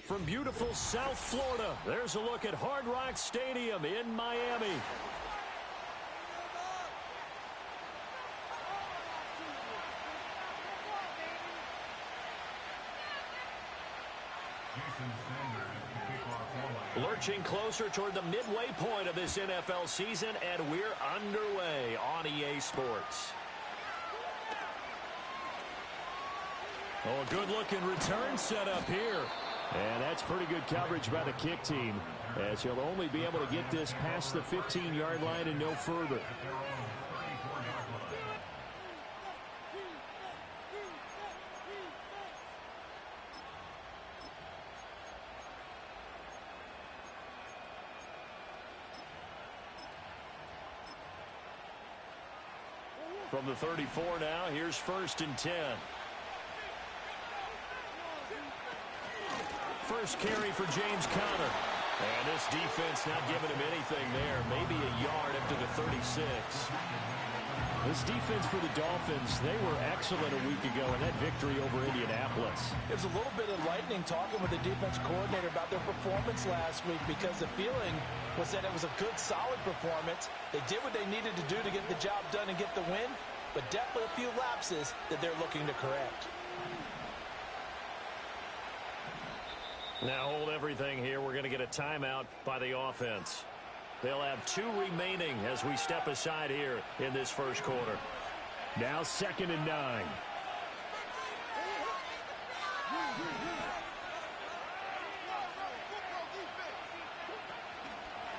From beautiful South Florida, there's a look at Hard Rock Stadium in Miami. Lurching closer toward the midway point of this NFL season, and we're underway on EA Sports. Oh, a good-looking return set up here. And that's pretty good coverage by the kick team, as he'll only be able to get this past the 15-yard line and no further. From the 34 now, here's 1st and 10. First carry for James Conner. And this defense not giving him anything there. Maybe a yard up to the 36. This defense for the Dolphins, they were excellent a week ago in that victory over Indianapolis. It was a little bit enlightening talking with the defense coordinator about their performance last week, because the feeling was that it was a good, solid performance. They did what they needed to do to get the job done and get the win, but definitely a few lapses that they're looking to correct. Now hold everything here. We're going to get a timeout by the offense. They'll have 2 remaining as we step aside here in this first quarter. Now 2nd and 9.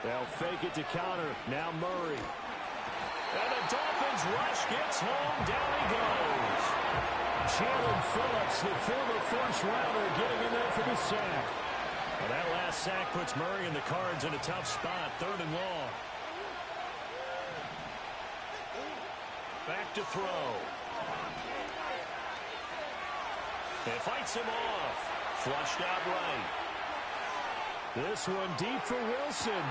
They'll fake it to Conner. Now Murray. And the Dolphins rush gets home. Down he goes. Jalen Phillips, the former first-rounder, getting in there for the sack. Well, that last sack puts Murray and the Cards in a tough spot. 3rd and long. Back to throw. It fights him off. Flushed out right. This one deep for Wilson.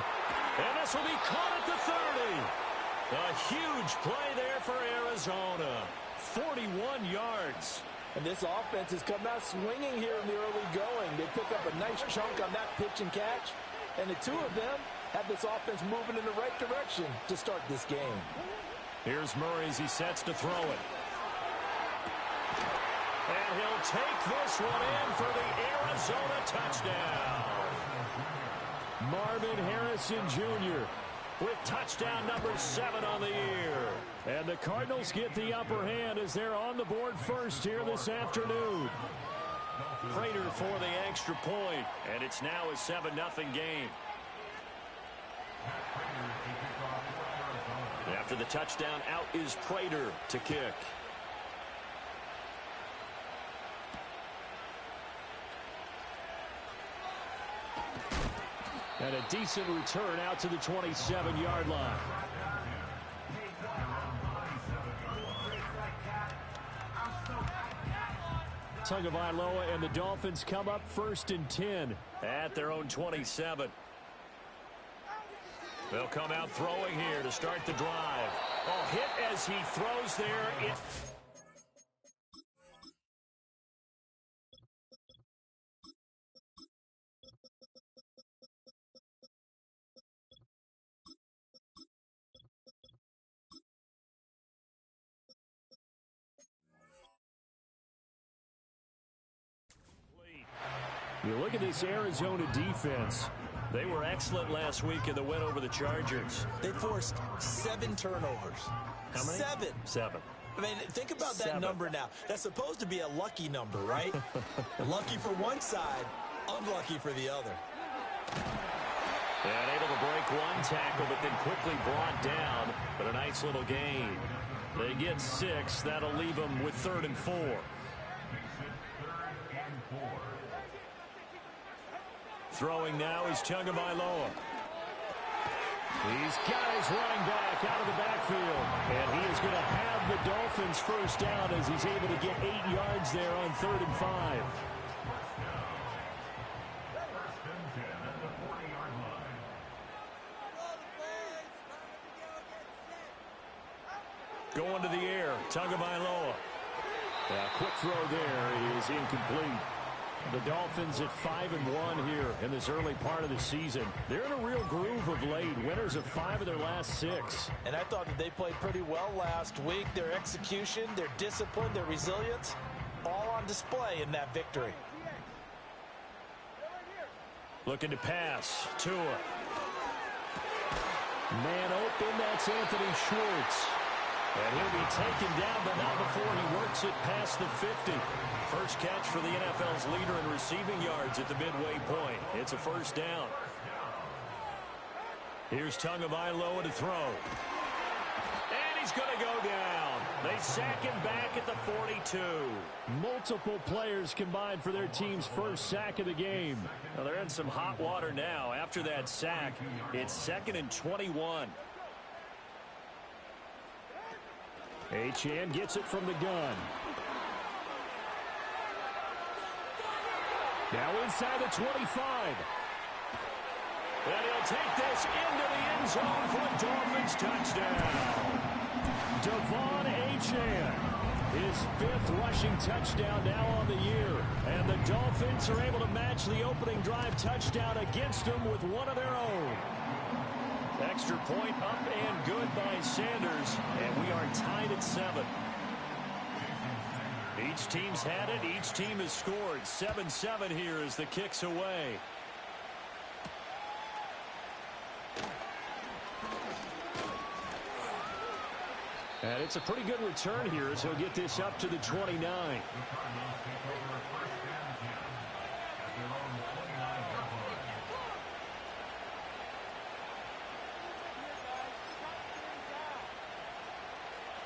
And this will be caught at the 30. A huge play there for Arizona. 41 yards. And this offense has come out swinging here in the early going. They pick up a nice chunk on that pitch and catch. And the 2 of them have this offense moving in the right direction to start this game. Here's Murray as he sets to throw it. And he'll take this one in for the Arizona touchdown. Marvin Harrison Jr. with touchdown number 7 on the year. And the Cardinals get the upper hand as they're on the board first here this afternoon. Prater for the extra point, and it's now a 7-0 game. After the touchdown, out is Prater to kick. And a decent return out to the 27-yard line. Tagovailoa and the Dolphins come up 1st and 10 at their own 27. They'll come out throwing here to start the drive. Oh, hit as he throws there. You look at this Arizona defense. They were excellent last week in the win over the Chargers. They forced 7 turnovers. How many? 7. 7. I mean, think about that number now. That's supposed to be a lucky number, right? Lucky for one side, unlucky for the other. And able to break one tackle, but then quickly brought down. But a nice little gain. They get 6. That'll leave them with 3rd and 4. Throwing now is Tagovailoa. He's got his running back out of the backfield. And he is going to have the Dolphins first down as he's able to get 8 yards there on 3rd and 5. Going to the air, Tagovailoa. A quick throw there is incomplete. The Dolphins at 5-1 here in this early part of the season. They're in a real groove of late. Winners of 5 of their last 6. And I thought that they played pretty well last week. Their execution, their discipline, their resilience, all on display in that victory. Looking to pass. Tua. Man open, that's Anthony Schwartz. And he'll be taken down, but not before he works it past the 50. First catch for the NFL's leader in receiving yards at the midway point. It's a first down. Here's Tagovailoa to throw. And he's going to go down. They sack him back at the 42. Multiple players combined for their team's first sack of the game. Well, they're in some hot water now. After that sack, it's 2nd and 21. Achane gets it from the gun. Now inside the 25. And he'll take this into the end zone for a Dolphins touchdown. Devon Achane, his 5th rushing touchdown now on the year. And the Dolphins are able to match the opening drive touchdown against them with one of their own. Extra point up and good by Sanders, and we are tied at 7. Each team's had it. Each team has scored. 7-7 here as the kick's away. And it's a pretty good return here as he'll get this up to the 29.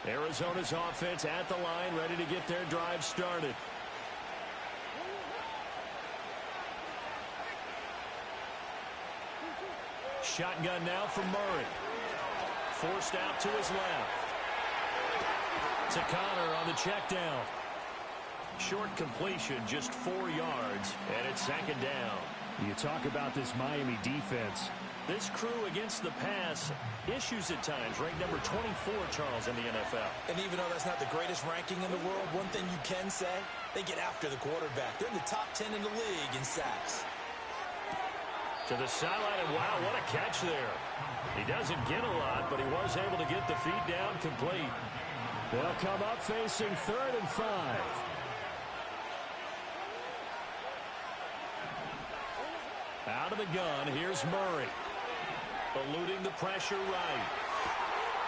Arizona's offense at the line, ready to get their drive started. Shotgun now from Murray. Forced out to his left. To Connor on the check down. Short completion, just 4 yards, and it's 2nd down. You talk about this Miami defense. This crew against the pass, issues at times, ranked number 24, Charles, in the NFL. And even though that's not the greatest ranking in the world, one thing you can say, they get after the quarterback. They're in the top 10 in the league in sacks. To the sideline, and wow, what a catch there. He doesn't get a lot, but he was able to get the feet down complete. They'll come up facing 3rd and 5. Out of the gun, here's Murray. Eluding the pressure right.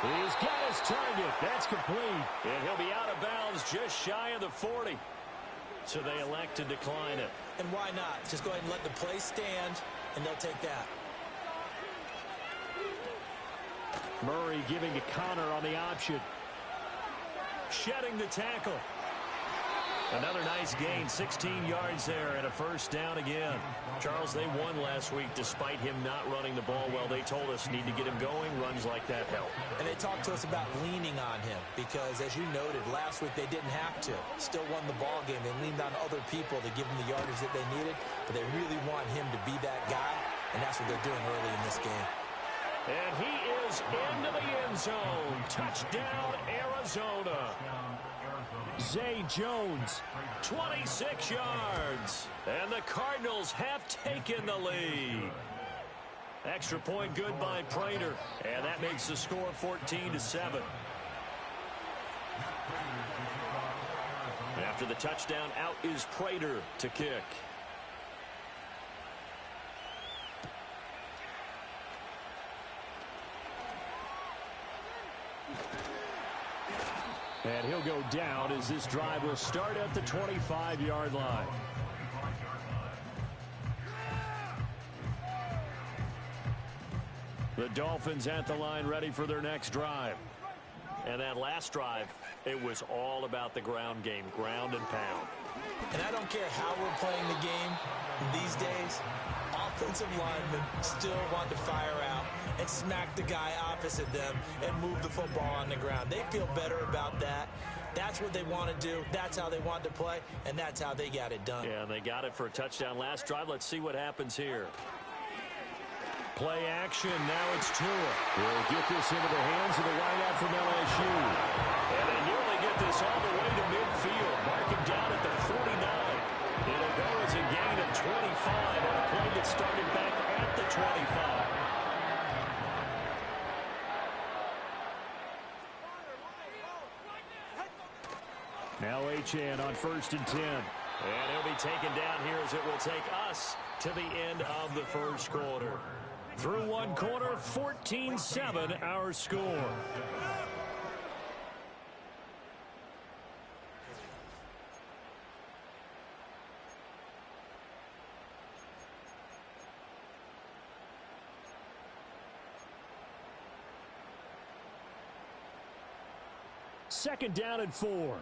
He's got his target. That's complete. And he'll be out of bounds just shy of the 40. So they elect to decline it. And why not? Just go ahead and let the play stand, and they'll take that. Murray giving to Connor on the option. Shedding the tackle. Another nice gain, 16 yards there, and a first down again. Charles, they won last week despite him not running the ball well. They told us need to get him going. Runs like that help. And they talked to us about leaning on him because, as you noted, last week they didn't have to. Still won the ball game. They leaned on other people to give them the yardage that they needed, but they really want him to be that guy, and that's what they're doing early in this game. And he is into the end zone. Touchdown, Arizona. Zay Jones, 26 yards. And the Cardinals have taken the lead. Extra point good by Prater. And that makes the score 14-7. After the touchdown, out is Prater to kick. And he'll go down as this drive will start at the 25-yard line. The Dolphins at the line ready for their next drive. And that last drive, it was all about the ground game, ground and pound. And I don't care how we're playing the game these days, offensive linemen still want to fire out and smack the guy opposite them and move the football on the ground. They feel better about that. That's what they want to do. That's how they want to play, and that's how they got it done. Yeah, they got it for a touchdown last drive. Let's see what happens here. Play action. Now it's Tua. He'll get this into the hands of the wideout from LSU. And they nearly get this all the way to midfield. Mark him down at the 49. It'll go as a Achane on 1st and 10. And he'll be taken down here as it will take us to the end of the first quarter. Through one quarter, 14-7 our score. Second down and 4.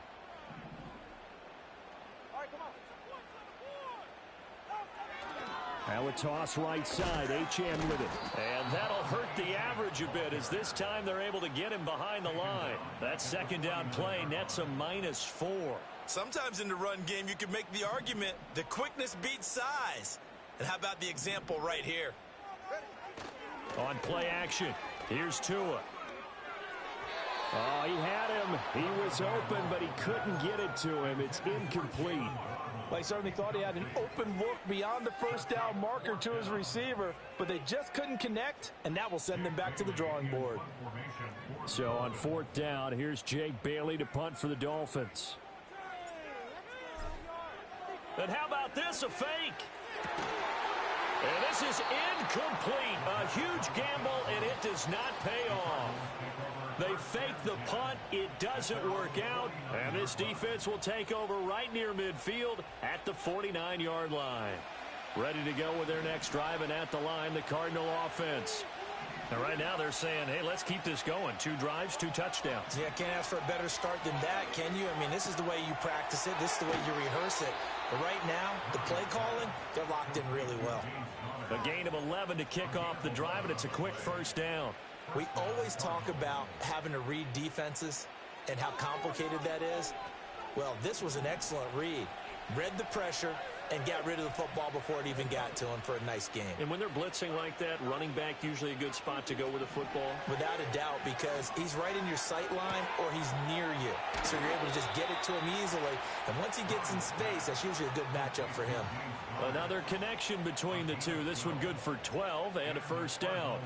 Now a toss right side. Achane with it. And that'll hurt the average a bit as this time they're able to get him behind the line. That second down play nets a -4. Sometimes in the run game you can make the argument that quickness beats size. And how about the example right here? On play action, here's Tua. Oh, he had him. He was open, but he couldn't get it to him. It's incomplete. Well, he certainly thought he had an open look beyond the first down marker to his receiver, but they just couldn't connect, and that will send them back to the drawing board. So on 4th down, here's Jake Bailey to punt for the Dolphins. And how about this, a fake? And this is incomplete. A huge gamble, and it does not pay off. They fake the punt. It doesn't work out. And this defense will take over right near midfield at the 49-yard line. Ready to go with their next drive, and at the line, the Cardinal offense. And right now they're saying, hey, let's keep this going. 2 drives, 2 touchdowns. Yeah, can't ask for a better start than that, can you? I mean, this is the way you practice it. This is the way you rehearse it. But right now, the play calling, they're locked in really well. A gain of 11 to kick off the drive, and it's a quick first down. We always talk about having to read defenses and how complicated that is. Well, this was an excellent read. Read the pressure and got rid of the football before it even got to him for a nice game. And when they're blitzing like that, running back usually a good spot to go with the football? Without a doubt, because he's right in your sight line or he's near you. So you're able to just get it to him easily. And once he gets in space, that's usually a good matchup for him. Another connection between the two. This one good for 12 and a first down.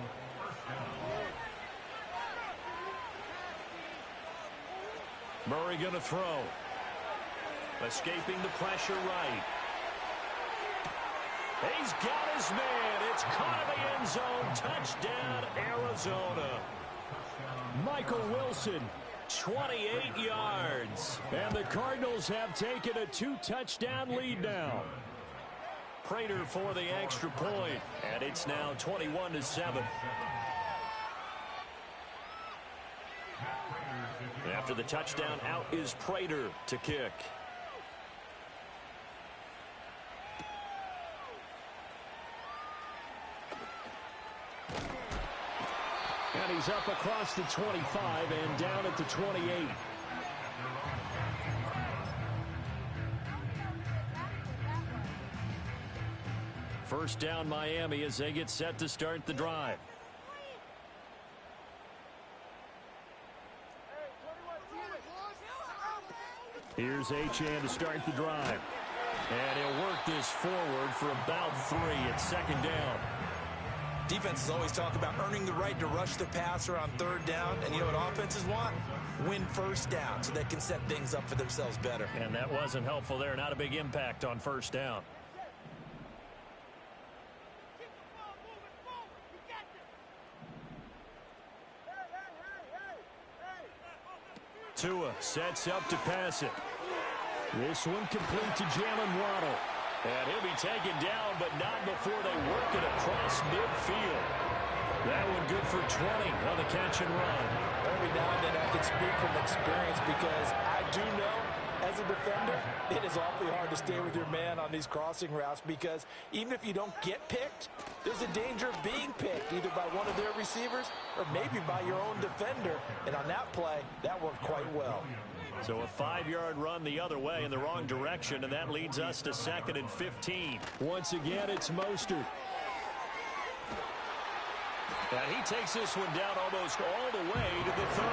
Murray going to throw. Escaping the pressure right. He's got his man. It's caught in the end zone. Touchdown, Arizona. Michael Wilson, 28 yards. And the Cardinals have taken a 2-touchdown lead now. Prater for the extra point. And it's now 21-7. After the touchdown, out is Prater to kick. And he's up across the 25 and down at the 28. First down Miami as they get set to start the drive. Here's Achane to start the drive. And he'll work this forward for about 3 at second down. Defenses always talk about earning the right to rush the passer on 3rd down. And you know what offenses want? Win first down so they can set things up for themselves better. And that wasn't helpful there. Not a big impact on first down. Tua sets up to pass it. This one complete to Jalen Waddle. And he'll be taken down, but not before they work it across midfield. That one good for 20 on the catch and run. Every now and then I can speak from experience because I do know as a defender, it is awfully hard to stay with your man on these crossing routes because even if you don't get picked, there's a danger of being picked either by one of their receivers or maybe by your own defender. And on that play, that worked quite well. So a 5-yard run the other way in the wrong direction, and that leads us to 2nd and 15. Once again, it's Mostert. And he takes this one down almost all the way to the 30.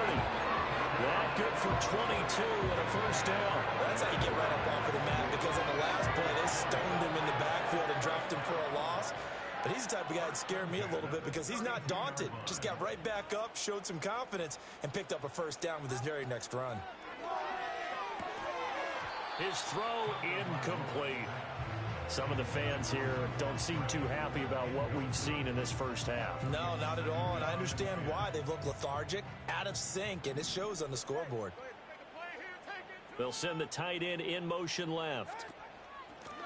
That good for 22 and a first down. That's how you get right up off of the mat because on the last play, they stoned him in the backfield and dropped him for a loss. But he's the type of guy that scared me a little bit because he's not daunted. Just got right back up, showed some confidence, and picked up a first down with his very next run. His throw incomplete. Some of the fans here don't seem too happy about what we've seen in this first half. No, not at all, and I understand why. They've looked lethargic, out of sync, and it shows on the scoreboard. They'll send the tight end in motion left.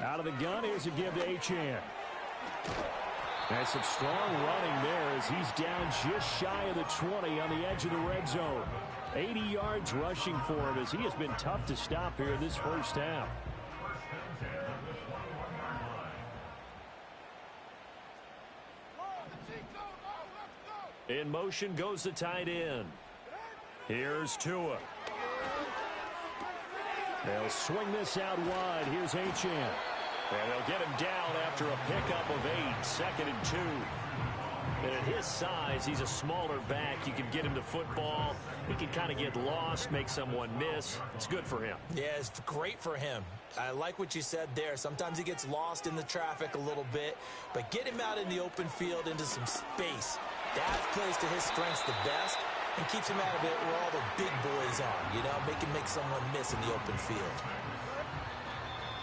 Out of the gun, here's a give to Achane. That's some strong running there as he's down just shy of the 20 on the edge of the red zone. 80 yards rushing for him as he has been tough to stop here this first half. In motion goes the tight end. Here's Tua. They'll swing this out wide. Here's Achane. And they'll get him down after a pickup of 8, 2nd and 2. And at his size, he's a smaller back. You can get him the football. He can kind of get lost, make someone miss. It's good for him. Yeah, it's great for him. I like what you said there. Sometimes he gets lost in the traffic a little bit, but get him out in the open field into some space. That plays to his strengths the best and keeps him out of it where all the big boys are, you know, make someone miss in the open field.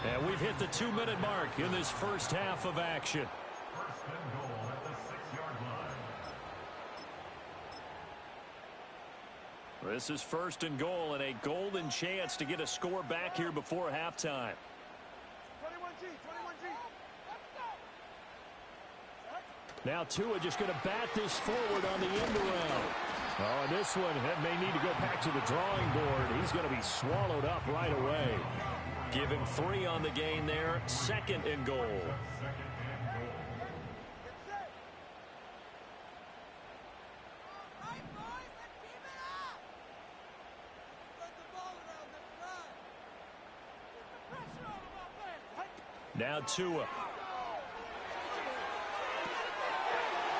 And we've hit the 2-minute mark in this first half of action. This is 1st and goal and a golden chance to get a score back here before halftime. 21G. Now Tua just going to bat this forward on the end around. Oh, and this one may need to go back to the drawing board. He's going to be swallowed up right away. Give him 3 on the gain there. 2nd and goal. Now Tua.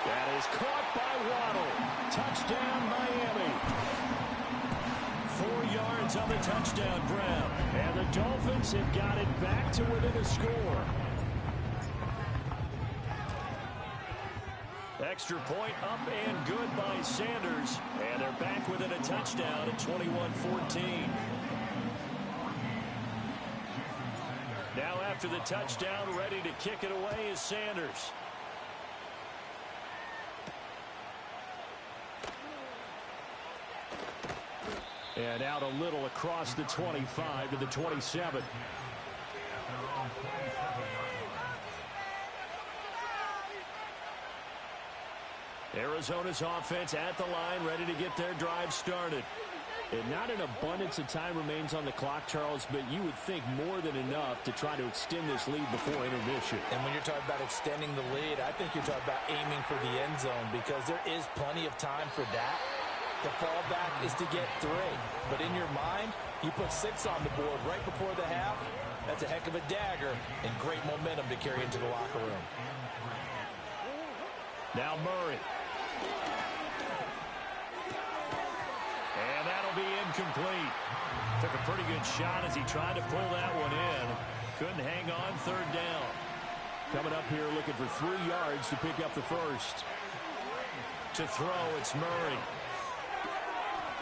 That is caught by Waddle. Touchdown, Miami. 4 yards on the touchdown grab. And the Dolphins have got it back to within a score. Extra point up and good by Sanders. And they're back within a touchdown at 21-14. Now after the touchdown, ready to kick it away is Sanders. And out a little across the 25 to the 27. Arizona's offense at the line, ready to get their drive started. And not an abundance of time remains on the clock, Charles, but you would think more than enough to try to extend this lead before intermission. And when you're talking about extending the lead, I think you're talking about aiming for the end zone because there is plenty of time for that. The fallback is to get 3. But in your mind, you put 6 on the board right before the half. That's a heck of a dagger and great momentum to carry into the locker room. Now Murray. And that'll be incomplete. Took a pretty good shot as he tried to pull that one in. Couldn't hang on 3rd down. Coming up here looking for 3 yards to pick up the first. To throw, it's Murray.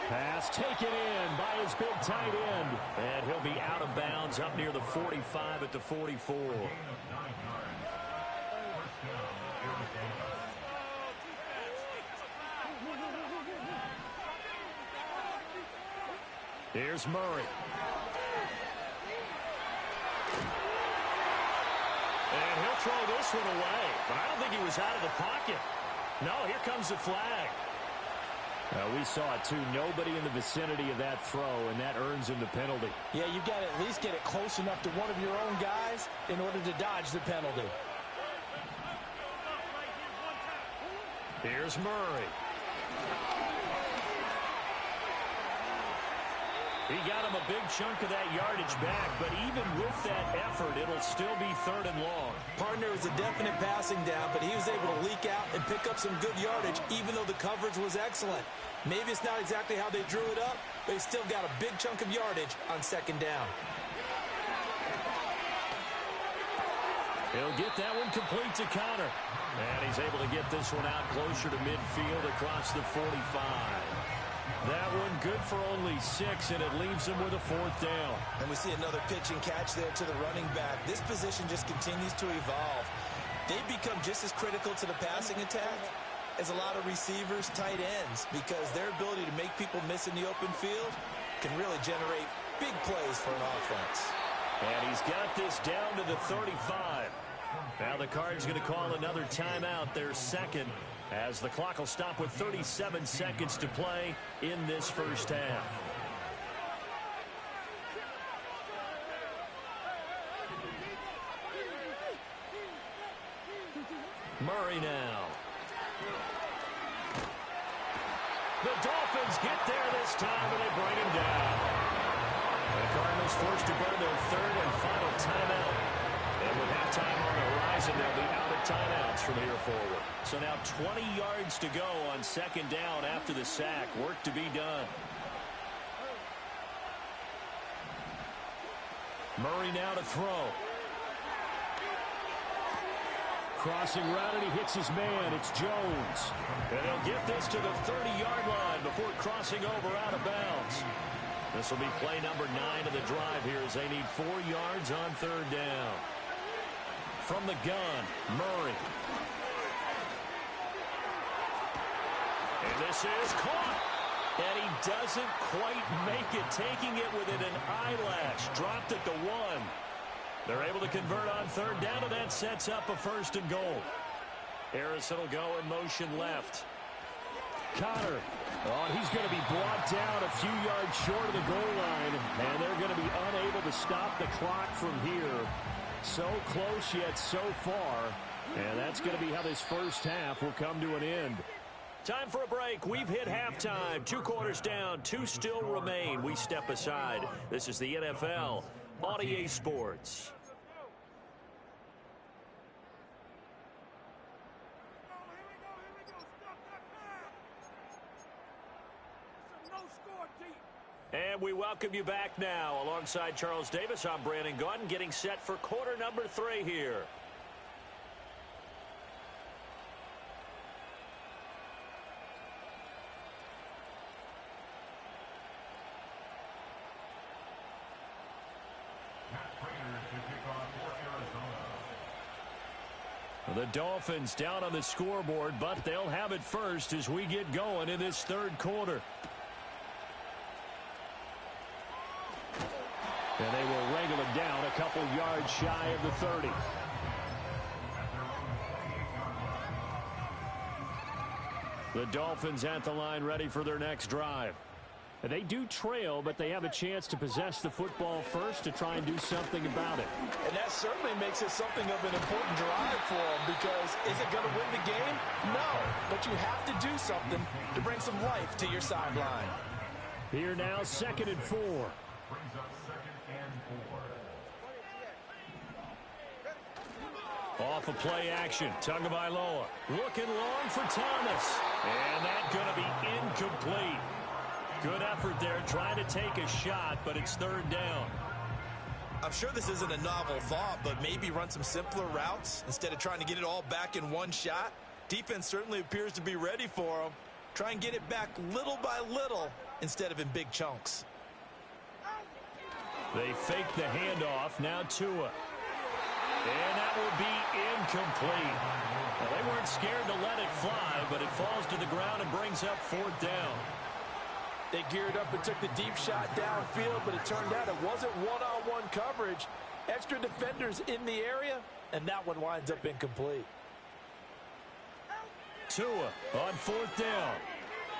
Pass taken in by his big tight end. And he'll be out of bounds up near the 45 at the 44. Here's Murray. And he'll throw this one away. But I don't think he was out of the pocket. No, here comes the flag. We saw it, too. Nobody in the vicinity of that throw, and that earns him the penalty. Yeah, you've got to at least get it close enough to one of your own guys in order to dodge the penalty. Here's Murray. He got him a big chunk of that yardage back, but even with that effort, it'll still be 3rd and long. Partner was a definite passing down, but he was able to leak out and pick up some good yardage, even though the coverage was excellent. Maybe it's not exactly how they drew it up, but he still got a big chunk of yardage on 2nd down. He'll get that one complete to Connor. And he's able to get this one out closer to midfield across the 45. That one good for only 6, and it leaves him with a 4th down. And we see another pitch and catch there to the running back. This position just continues to evolve. They become just as critical to the passing attack as a lot of receivers, tight ends, because their ability to make people miss in the open field can really generate big plays for an offense. And he's got this down to the 35. Now the Cards going to call another timeout, their second, as the clock will stop with 37 seconds to play in this first half. Murray now. The Dolphins get there this time, and they bring him down. The Cardinals forced to burn their 3rd and final timeout. And with halftime on the horizon, they'll be out of timeouts from here forward. So now 20 yards to go on 2nd down after the sack. Work to be done. Murray now to throw. Crossing route, and he hits his man. It's Jones. And he'll get this to the 30-yard line before crossing over out of bounds. This will be play number 9 of the drive here as they need 4 yards on 3rd down. From the gun, Murray. And this is caught. And he doesn't quite make it, taking it within an eyelash. Dropped at the 1. They're able to convert on 3rd down, and that sets up a 1st and goal. Harrison will go in motion left. Connor. Oh, he's going to be brought down a few yards short of the goal line, and they're going to be unable to stop the clock from here. So close yet so far, and that's going to be how this first half will come to an end. Time for a break. We've hit halftime. 2 quarters down, 2 still remain. We step aside. This is the NFL on EA Sports. And we welcome you back now. Alongside Charles Davis, I'm Brandon Gaudin, getting set for quarter number 3 here. The Dolphins down on the scoreboard, but they'll have it first as we get going in this 3rd quarter. And they will wrangle him down a couple yards shy of the 30. The Dolphins at the line ready for their next drive. They do trail, but they have a chance to possess the football first to try and do something about it. And that certainly makes it something of an important drive for them, because is it going to win the game? No, but you have to do something to bring some life to your sideline. Here now, 2nd and 4. Off of play action, Tagovailoa looking long for Thomas. And that's going to be incomplete. Good effort there, trying to take a shot, but it's 3rd down. I'm sure this isn't a novel thought, but maybe run some simpler routes instead of trying to get it all back in one shot. Defense certainly appears to be ready for them. Try and get it back little by little instead of in big chunks. They fake the handoff, now Tua. And that will be incomplete. Well, they weren't scared to let it fly, but it falls to the ground and brings up 4th down. They geared up and took the deep shot downfield, but it turned out it wasn't one-on-one coverage. Extra defenders in the area, and that one winds up incomplete. Tua on 4th down.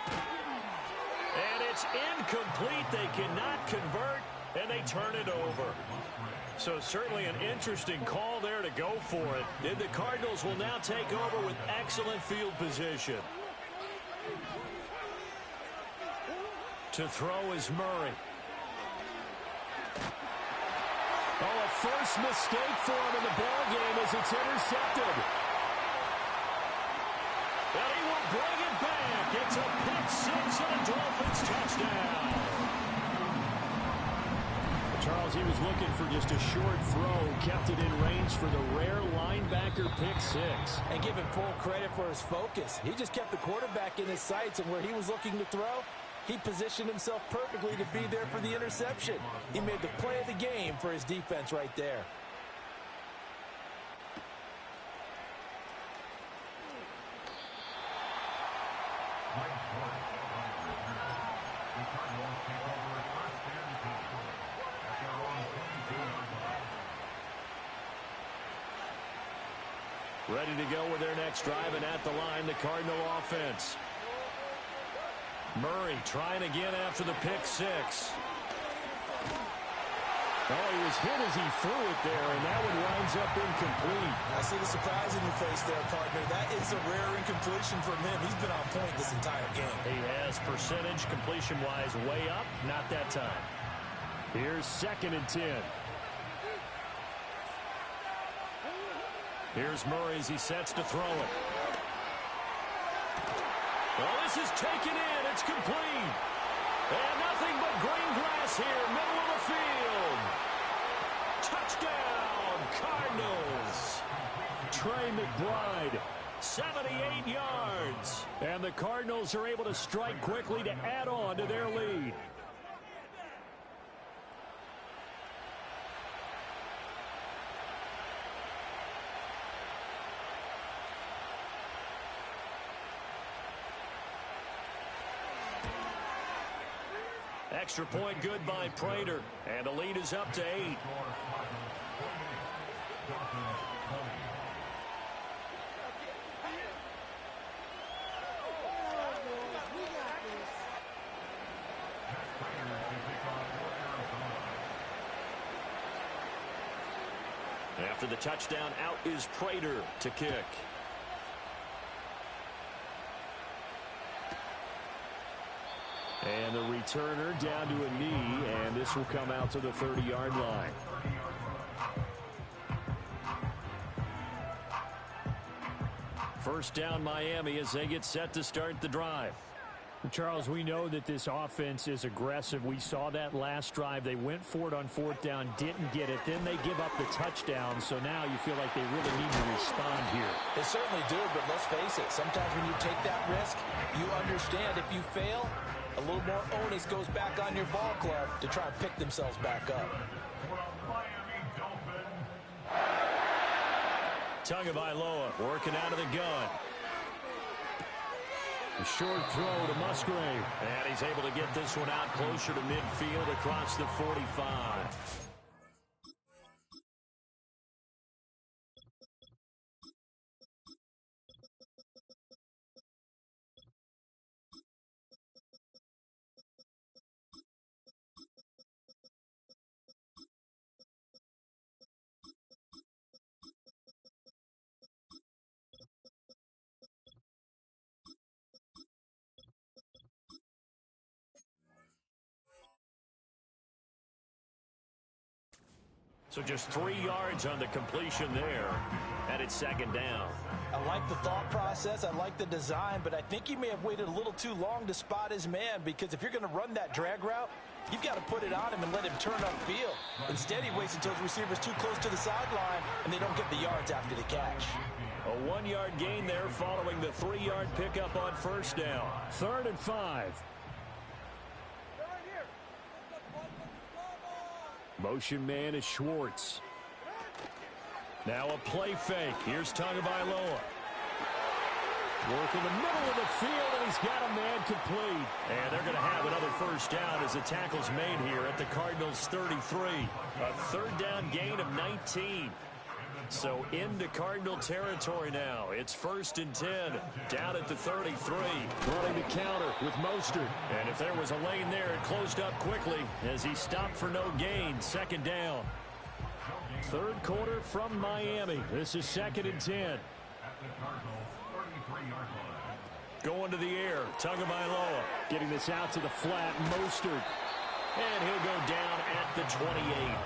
And it's incomplete. They cannot convert, and they turn it over. So certainly an interesting call there to go for it. And the Cardinals will now take over with excellent field position. To throw is Murray. Oh, a first mistake for him in the ball game as it's intercepted. And he will bring it back. It's a pick 6 and a Dolphins touchdown. Charles, he was looking for just a short throw, kept it in range for the rare linebacker pick 6. And give him full credit for his focus. He just kept the quarterback in his sights, and where he was looking to throw, He positioned himself perfectly to be there for the interception. He made the play of the game for his defense right there. Ready to go with their next drive, and at the line, the Cardinal offense. Murray trying again after the pick six. Oh, he was hit as he threw it there, and that one winds up incomplete. I see the surprise in your face there, partner. That is a rare incompletion from him. He's been on point this entire game. He has percentage completion-wise way up, not that time. Here's 2nd and 10. Here's Murray as he sets to throw it. Well, this is taken in. It's complete. And nothing but green grass here, middle of the field. Touchdown, Cardinals. Trey McBride, 78 yards. And the Cardinals are able to strike quickly to add on to their lead. Extra point good by Prater, and the lead is up to 8. After the touchdown, out is Prater to kick. And the returner down to a knee, and this will come out to the 30-yard line. First down, Miami, as they get set to start the drive. Charles, we know that this offense is aggressive. We saw that last drive. They went for it on 4th down, didn't get it. Then they give up the touchdown, so now you feel like they really need to respond here. They certainly do, but let's face it. Sometimes when you take that risk, you understand if you fail, a little more onus goes back on your ball club to try and pick themselves back up. Tagovailoa working out of the gun. A short throw to Musgrave. And he's able to get this one out closer to midfield across the 45. So just 3 yards on the completion there, and it's 2nd down. I like the thought process. I like the design, but I think he may have waited a little too long to spot his man, because if you're going to run that drag route, you've got to put it on him and let him turn upfield. Instead, he waits until his receiver's too close to the sideline, and they don't get the yards after the catch. A 1-yard gain there following the 3-yard pickup on 1st down. 3rd and 5. Motion man is Schwartz. Now a play fake. Here's Tagovailoa. Work in the middle of the field, and he's got a man complete. And they're going to have another 1st down as the tackle's made here at the Cardinals' 33. A 3rd down gain of 19. So into Cardinal territory now. It's 1st and 10, down at the 33. Running the counter with Mostert. And if there was a lane there, it closed up quickly as he stopped for no gain. 2nd down. 3rd quarter from Miami. This is 2nd and 10. Going to the air. Tagovailoa getting this out to the flat. Mostert. And he'll go down at the 28.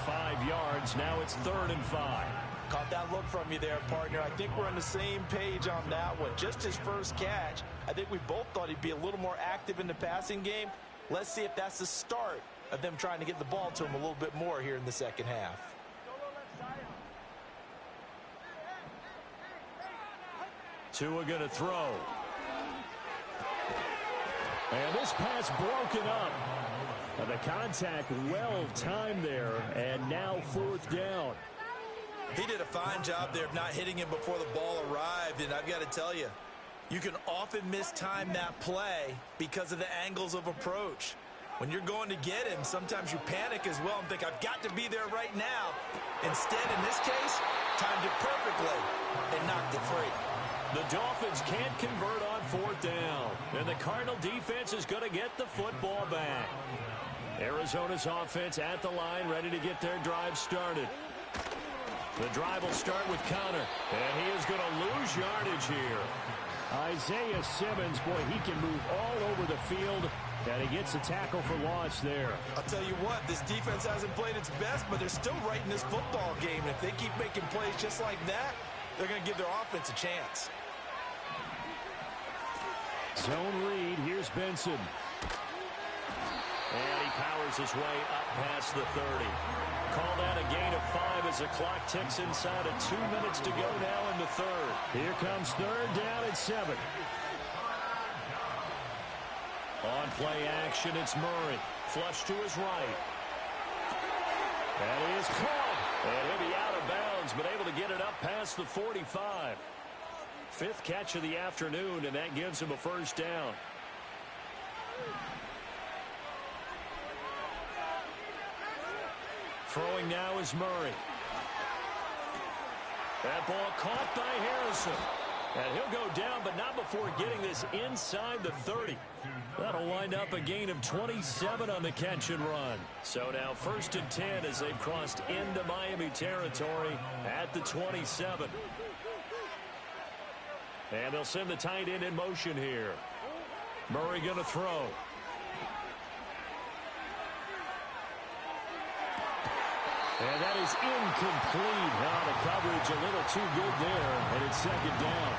5 yards. Now it's 3rd and 5. Caught that look from you there, partner. I think we're on the same page on that one. Just his first catch. I think we both thought he'd be a little more active in the passing game. Let's see if that's the start of them trying to get the ball to him a little bit more here in the 2nd half. Tua going to throw. And this pass broken up. The contact well-timed there, and now 4th down. He did a fine job there of not hitting him before the ball arrived, and I've got to tell you, you can often mistime that play because of the angles of approach. When you're going to get him, sometimes you panic as well and think, I've got to be there right now. Instead, in this case, timed it perfectly and knocked it free. The Dolphins can't convert on 4th down, and the Cardinal defense is going to get the football back. Arizona's offense at the line, ready to get their drive started. The drive will start with Connor, and he is going to lose yardage here. Isaiah Simmons, boy, he can move all over the field, and he gets a tackle for loss there. I'll tell you what, this defense hasn't played its best, but they're still right in this football game. And if they keep making plays just like that, they're going to give their offense a chance. Zone read, here's Benson. And he powers his way up past the 30. Call that a gain of 5 as the clock ticks inside of 2 minutes to go now in the 3rd. Here comes 3rd down at 7. On play action, it's Murray. Flush to his right. And he is caught. And he'll be out of bounds, but able to get it up past the 45. 5th catch of the afternoon, and that gives him a 1st down. Throwing now is Murray. That ball caught by Harrison. And he'll go down, but not before getting this inside the 30. That'll wind up a gain of 27 on the catch and run. So now 1st and 10 as they've crossed into Miami territory at the 27. And they'll send the tight end in motion here. Murray going to throw. And that is incomplete. Now the coverage a little too good there, and it's 2nd down.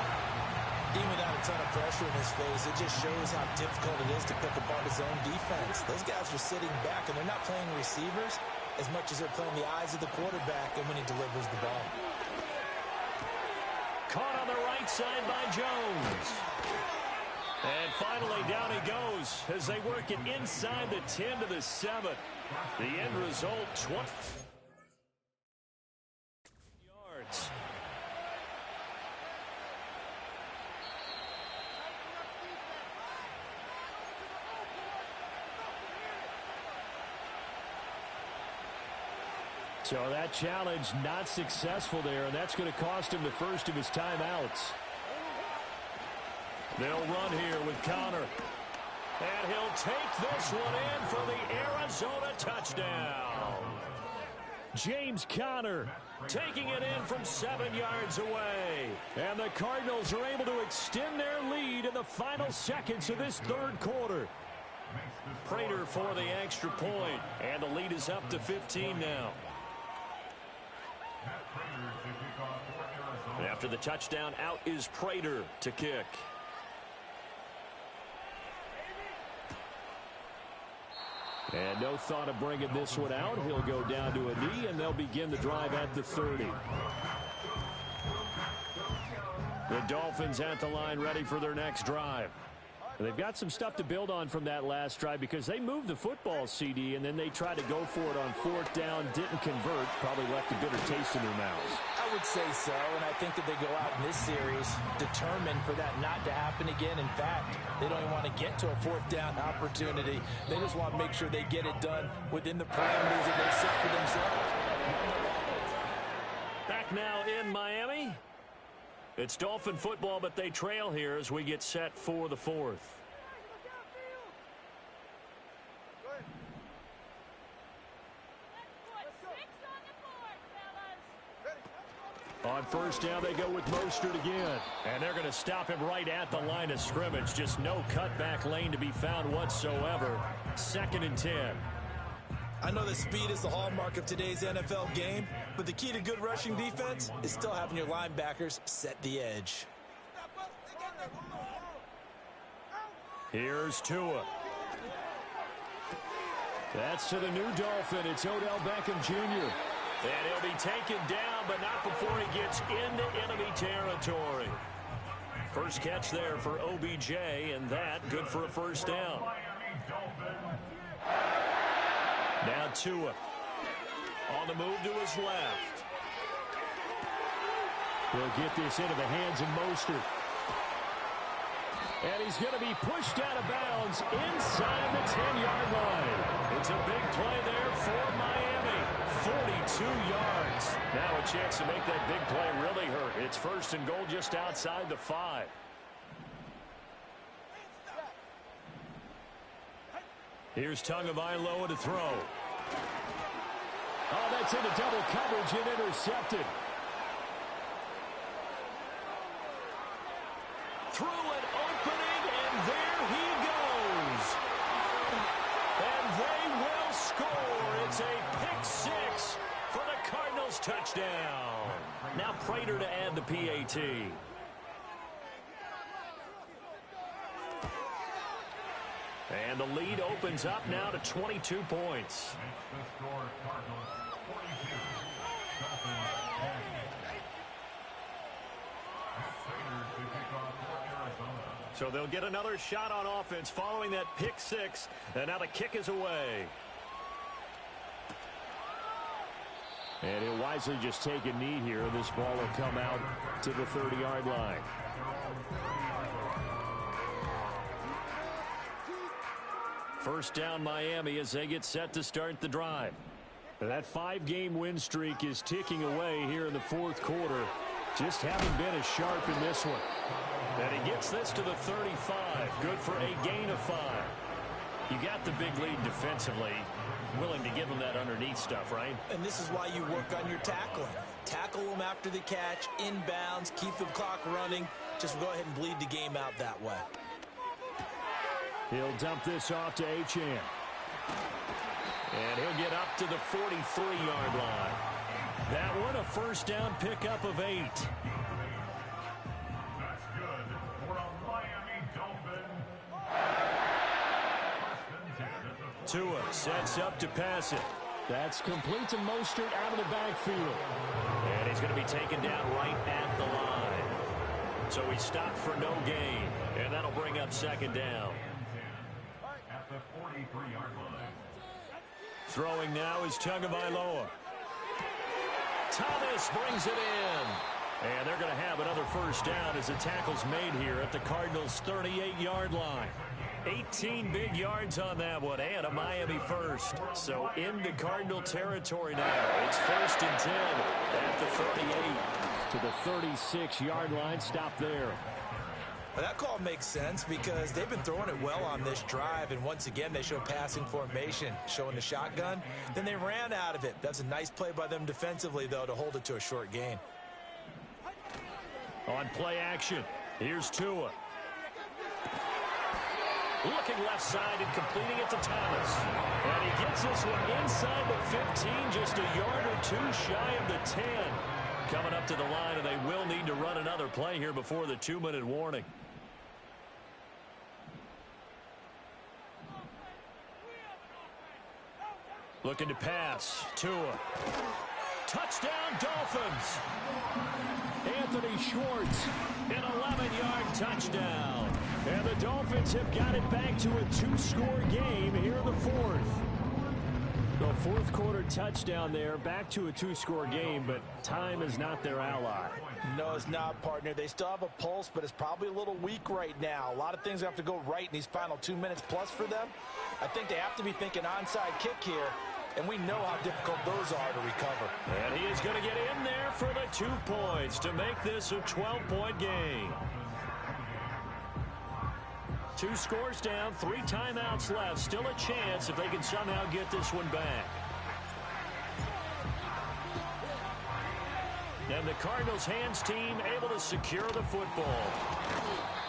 Even without a ton of pressure in his face, it just shows how difficult it is to pick apart his own defense. Those guys are sitting back, and they're not playing receivers as much as they're playing the eyes of the quarterback and when he delivers the ball. Caught on the right side by Jones. And finally down he goes as they work it inside the 10 to the 7. The end result, 20 yards. So that challenge not successful there, and that's going to cost him the first of his timeouts. They'll run here with Connor. And he'll take this one in for the Arizona touchdown. James Conner taking it in from 7 yards away. And the Cardinals are able to extend their lead in the final seconds of this 3rd quarter. Prater for the extra point, and the lead is up to 15 now. After the touchdown, out is Prater to kick. And no thought of bringing this one out. He'll go down to a knee, and they'll begin the drive at the 30. The Dolphins at the line, ready for their next drive. They've got some stuff to build on from that last drive because they moved the football, CD, and then they tried to go for it on 4th down, didn't convert, probably left a bitter taste in their mouths. I would say so, and I think that they go out in this series determined for that not to happen again. In fact, they don't even want to get to a 4th down opportunity. They just want to make sure they get it done within the parameters that they set for themselves. Back now in Miami. It's Dolphin football, but they trail here as we get set for the 4th. On 1st down, they go with Mostert again. And they're going to stop him right at the line of scrimmage. Just no cutback lane to be found whatsoever. 2nd and 10. I know that speed is the hallmark of today's NFL game, but the key to good rushing defense is still having your linebackers set the edge. Here's Tua. That's to the new Dolphin. It's Odell Beckham Jr. And he'll be taken down, but not before he gets into enemy territory. First catch there for OBJ, and that good for a first down. Now Tua on the move to his left. He'll get this into the hands of Mostert. And he's going to be pushed out of bounds inside the 10-yard line. It's a big play there for Miami. 42 yards. Now a chance to make that big play really hurt. It's first and goal just outside the 5. Here's Tagovailoa to throw. Oh, that's into double coverage and intercepted. Through an opening, and there he goes. And they will score. It's a pick six for the Cardinals touchdown. Now Prater to add the PAT. And the lead opens up now to 22 points. So they'll get another shot on offense following that pick six. And now the kick is away. And he'll wisely just take a knee here. This ball will come out to the 30-yard line. First down Miami as they get set to start the drive. That 5-game win streak is ticking away here in the fourth quarter. Just haven't been as sharp in this one. And he gets this to the 35. Good for a gain of 5. You got the big lead defensively. Willing to give him that underneath stuff, right? And this is why you work on your tackling. Tackle them after the catch, inbounds, keep the clock running. Just go ahead and bleed the game out that way. He'll dump this off to Achane. And he'll get up to the 43-yard line. That one a first down pickup of 8. That's good for a Miami Dolphin. Tua sets up to pass it. That's complete to Mostert out of the backfield. And he's going to be taken down right at the line. So he stopped for no gain. And that'll bring up second down. At the 43-yard line. Throwing now is Tagovailoa. Thomas brings it in. And they're going to have another first down as the tackle's made here at the Cardinals' 38-yard line. 18 big yards on that one, and a Miami first. So into Cardinal territory now. It's first and 10 at the 38. To the 36-yard line, stop there. Well, that call makes sense because they've been throwing it well on this drive, and once again they show passing formation, showing the shotgun. Then they ran out of it. That's a nice play by them defensively, though, to hold it to a short gain. On play action, here's Tua. Looking left side and completing it to Thomas. And he gets this one inside the 15, just a yard or two shy of the 10. Coming up to the line, and they will need to run another play here before the 2-minute warning. Looking to pass. Tua. Touchdown, Dolphins. Anthony Schwartz. An 11-yard touchdown. And the Dolphins have got it back to a 2-score game here in the fourth. The fourth quarter touchdown there, back to a 2-score game, but time is not their ally. No, it's not, partner. They still have a pulse, but it's probably a little weak right now. A lot of things have to go right in these final 2 minutes plus for them. I think they have to be thinking onside kick here, and we know how difficult those are to recover. And he is going to get in there for the 2 points to make this a 12-point game. 2 scores down, 3 timeouts left. Still a chance if they can somehow get this one back. And the Cardinals hands team able to secure the football.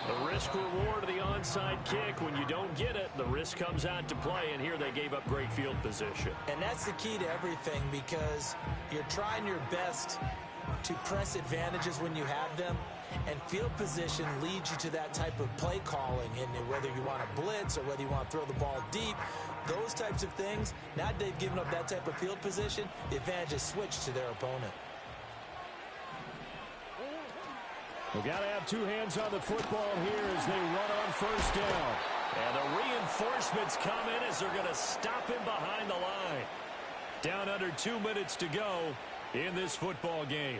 The risk reward of the onside kick. When you don't get it, the risk comes out to play, and here they gave up great field position. And that's the key to everything, because you're trying your best to press advantages when you have them. And field position leads you to that type of play calling, and whether you want to blitz or whether you want to throw the ball deep, those types of things. Now that they've given up that type of field position, the advantage is switched to their opponent. We've got to have two hands on the football here as they run on first down. And the reinforcements come in as they're going to stop him behind the line. Down under 2 minutes to go in this football game.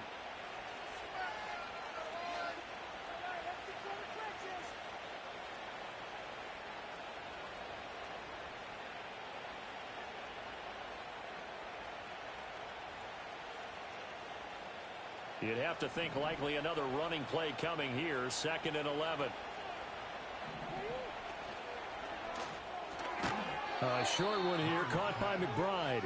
You'd have to think likely another running play coming here, 2nd and 11. A short one here, caught by McBride.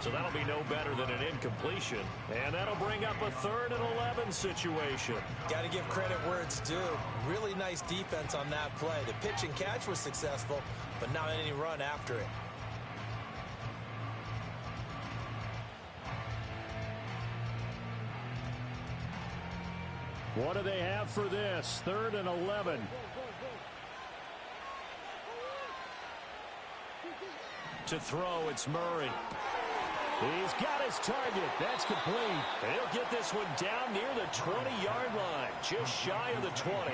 So that'll be no better than an incompletion. And that'll bring up a 3rd and 11 situation. Got to give credit where it's due. Really nice defense on that play. The pitch and catch was successful, but not any run after it. What do they have for this? 3rd and 11. To throw, it's Murray. He's got his target. That's complete. He'll get this one down near the 20-yard line, just shy of the 20.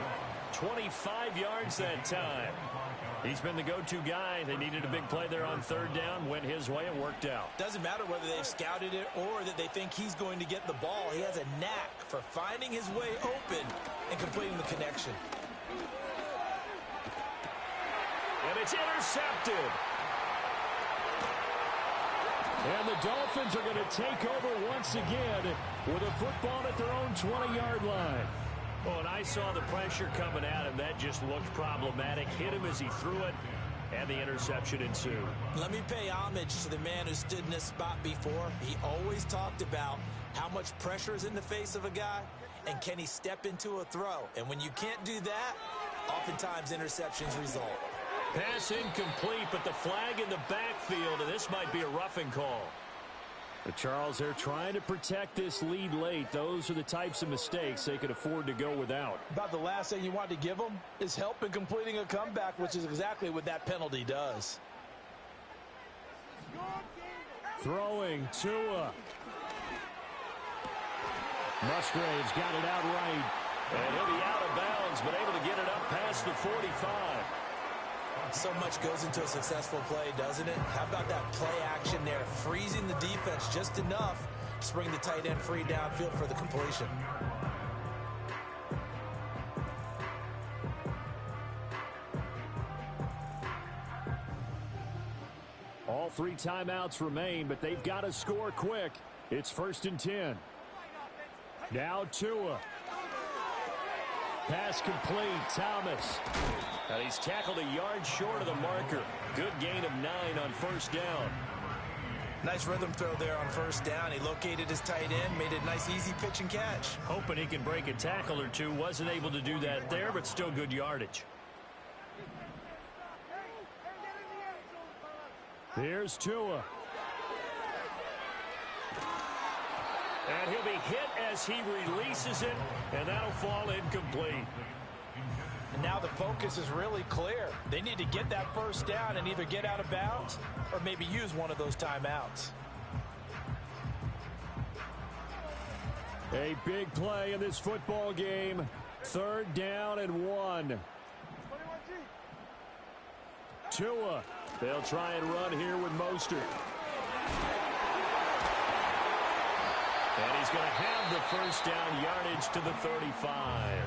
25 yards that time. He's been the go-to guy. They needed a big play there on 3rd down. Went his way and worked out. Doesn't matter whether they've scouted it or that they think he's going to get the ball. He has a knack for finding his way open and completing the connection. And it's intercepted. And the Dolphins are going to take over once again with a football at their own 20-yard line. Well, and I saw the pressure coming at him. That just looked problematic. Hit him as he threw it, and the interception ensued. Let me pay homage to the man who stood in this spot before. He always talked about how much pressure is in the face of a guy, and can he step into a throw. And when you can't do that, oftentimes interceptions result. Pass incomplete, but the flag in the backfield, and this might be a roughing call. But Charles, they're trying to protect this lead late. Those are the types of mistakes they could afford to go without. About the last thing you want to give them is help in completing a comeback, which is exactly what that penalty does. Throwing, Tua. Musgrave's got it out right. And he'll be out of bounds, but able to get it up past the 45. So much goes into a successful play, doesn't it? How about that play action there? Freezing the defense just enough to bring the tight end free downfield for the completion. All 3 timeouts remain, but they've got to score quick. It's 1st and 10. Now Tua. Pass complete, Thomas. And he's tackled a yard short of the marker. Good gain of 9 on 1st down. Nice rhythm throw there on 1st down. He located his tight end, made it a nice easy pitch and catch. Hoping he can break a tackle or two. Wasn't able to do that there, but still good yardage. Here's Tua. And he'll be hit as he releases it, and that'll fall incomplete. And now the focus is really clear. They need to get that 1st down and either get out of bounds or maybe use one of those timeouts. A big play in this football game. 3rd down and 1. Tua. They'll try and run here with Mostert. And he's going to have the 1st down yardage to the 35.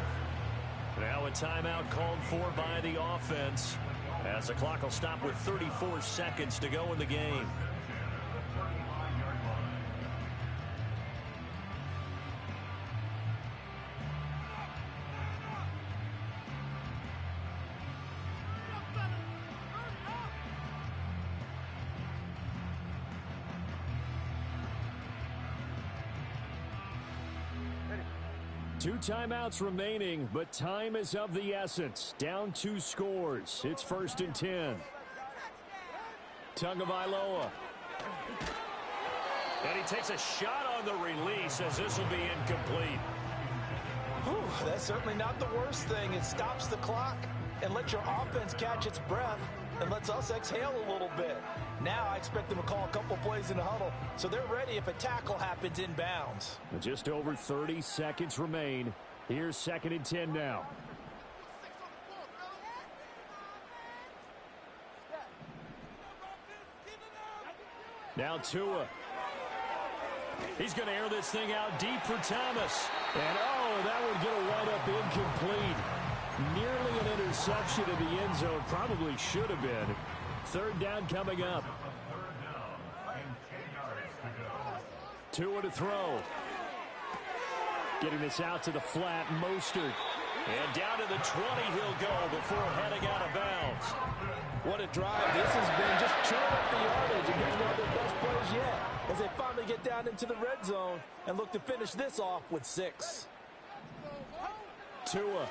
Now a timeout called for by the offense as the clock will stop with 34 seconds to go in the game. Two timeouts remaining, but time is of the essence. Down 2 scores. It's 1st and 10. Tagovailoa. And he takes a shot on the release as this will be incomplete. Whew, that's certainly not the worst thing. It stops the clock and lets your offense catch its breath and lets us exhale a little bit. Now I expect them to call a couple plays in the huddle, so they're ready if a tackle happens in bounds. Just over 30 seconds remain Here's 2nd and 10 now. Now Tua. He's going to air this thing out deep for Thomas. And, oh, that would get a wide-up incomplete. Nearly an interception in the end zone. Probably should have been. 3rd down coming up. Tua to throw. Getting this out to the flat, Mostert. And down to the 20 he'll go before heading out of bounds. What a drive. This has been just chewing up the yardage against one of their best plays yet as they finally get down into the red zone and look to finish this off with 6. Tua.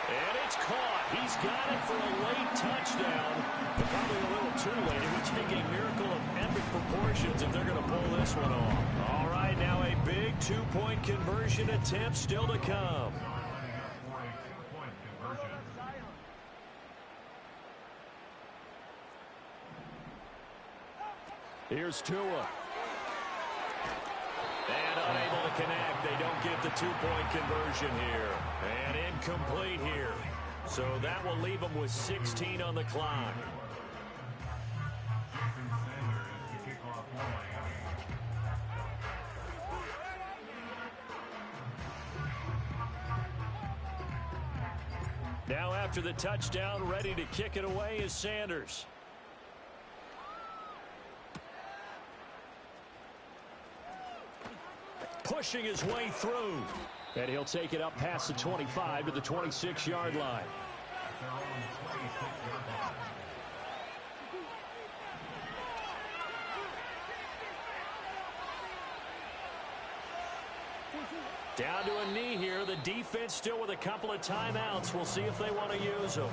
And it's caught. He's got it for a late touchdown. But probably a little too late. It would take a miracle of epic proportions if they're going to pull this one off. All right, now a big 2-point conversion attempt still to come. Here's Tua. And unable to connect. They don't get the 2-point conversion here. And incomplete here. So that will leave them with 16 on the clock. Now after the touchdown, ready to kick it away is Sanders. Pushing his way through. And he'll take it up past the 25 to the 26-yard line. Down to a knee here. The defense still with a couple of timeouts. We'll see if they want to use them.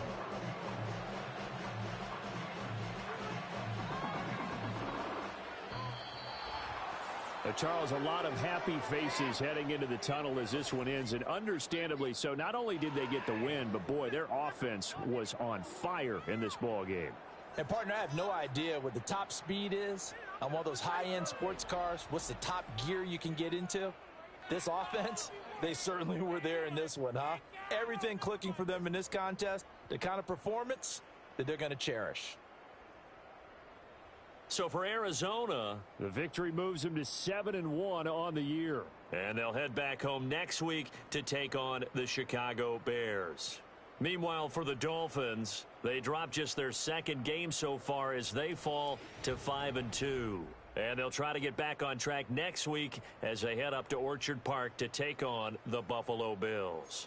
Charles, a lot of happy faces heading into the tunnel as this one ends, and understandably so. Not only did they get the win, but, boy, their offense was on fire in this ball game. And, partner, I have no idea what the top speed is on one of those high-end sports cars. What's the top gear you can get into? This offense, they certainly were there in this one, huh? Everything clicking for them in this contest, the kind of performance that they're going to cherish. So for Arizona, the victory moves them to 7-1 on the year. And they'll head back home next week to take on the Chicago Bears. Meanwhile, for the Dolphins, they drop just their 2nd game so far as they fall to 5-2. And they'll try to get back on track next week as they head up to Orchard Park to take on the Buffalo Bills.